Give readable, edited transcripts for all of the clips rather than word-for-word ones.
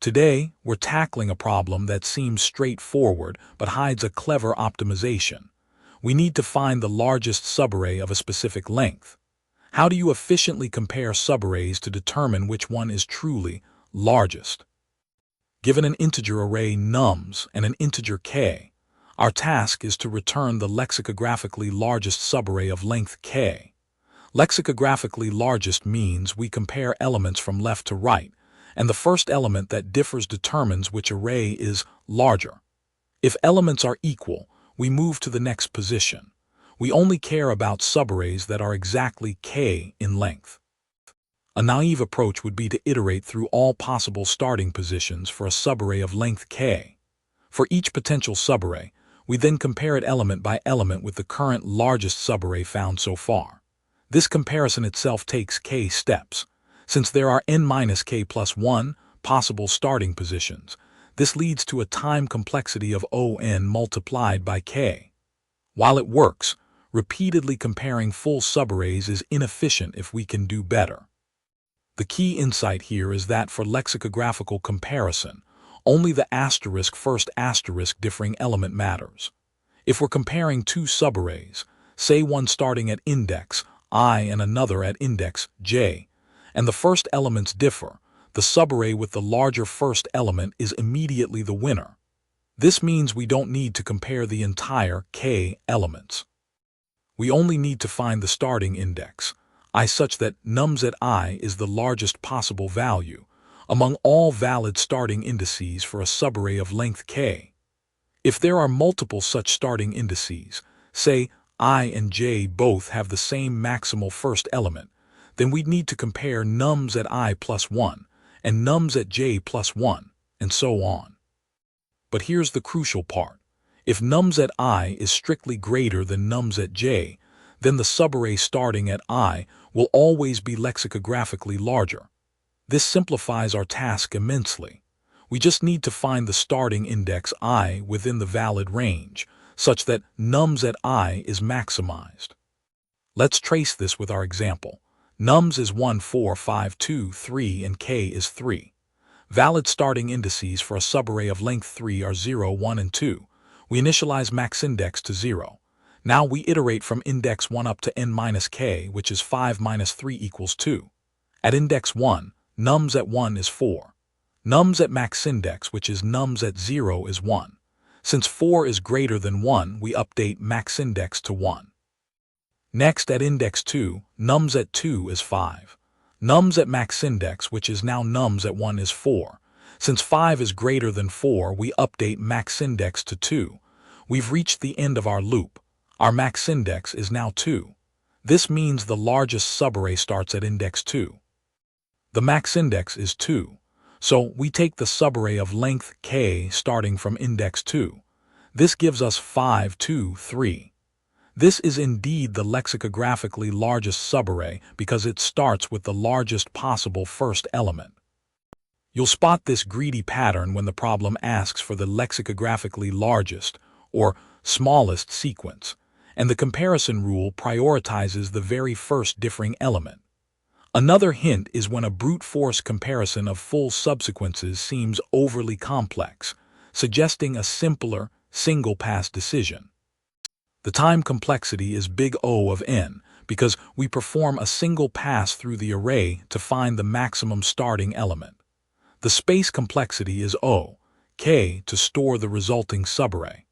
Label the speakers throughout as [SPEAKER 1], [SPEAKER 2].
[SPEAKER 1] Today, we're tackling a problem that seems straightforward but hides a clever optimization. We need to find the largest subarray of a specific length. How do you efficiently compare subarrays to determine which one is truly largest? Given an integer array nums and an integer k, our task is to return the lexicographically largest subarray of length k. Lexicographically largest means we compare elements from left to right, and the first element that differs determines which array is larger. If elements are equal, we move to the next position. We only care about subarrays that are exactly k in length. A naive approach would be to iterate through all possible starting positions for a subarray of length k. For each potential subarray, we then compare it element by element with the current largest subarray found so far. This comparison itself takes k steps. Since there are n-k plus 1 possible starting positions, this leads to a time complexity of O(n) multiplied by k. While it works, repeatedly comparing full subarrays is inefficient if we can do better. The key insight here is that for lexicographical comparison, only the first asterisk differing element matters. If we're comparing two subarrays, say one starting at index I and another at index j, and the first elements differ, the subarray with the larger first element is immediately the winner. This means we don't need to compare the entire k elements. We only need to find the starting index, I, such that nums at I is the largest possible value among all valid starting indices for a subarray of length k. If there are multiple such starting indices, say I and j both have the same maximal first element, then we'd need to compare nums at I plus 1 and nums at j plus 1, and so on. But here's the crucial part. If nums at I is strictly greater than nums at j, then the subarray starting at I will always be lexicographically larger. This simplifies our task immensely. We just need to find the starting index I within the valid range, such that nums at I is maximized. Let's trace this with our example. Nums is 1, 4, 5, 2, 3, and k is 3. Valid starting indices for a subarray of length 3 are 0, 1, and 2. We initialize max index to 0. Now we iterate from index 1 up to n-k, which is 5 minus 3 equals 2. At index 1, nums at 1 is 4. Nums at max index, which is nums at 0, is 1. Since 4 is greater than 1, we update max index to 1. Next, at index 2, nums at 2 is 5. Nums at max index, which is now nums at 1, is 4. Since 5 is greater than 4, we update max index to 2. We've reached the end of our loop. Our max index is now 2. This means the largest subarray starts at index 2. The max index is 2, so we take the subarray of length k starting from index 2. This gives us 5, 2, 3. This is indeed the lexicographically largest subarray because it starts with the largest possible first element. You'll spot this greedy pattern when the problem asks for the lexicographically largest, or smallest, sequence, and the comparison rule prioritizes the very first differing element. Another hint is when a brute force comparison of full subsequences seems overly complex, suggesting a simpler, single-pass decision. The time complexity is big O of n because we perform a single pass through the array to find the maximum starting element. The space complexity is O, k, to store the resulting subarray.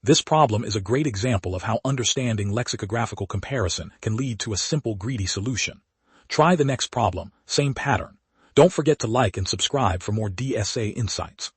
[SPEAKER 1] This problem is a great example of how understanding lexicographical comparison can lead to a simple, greedy solution. Try the next problem, same pattern. Don't forget to like and subscribe for more DSA insights.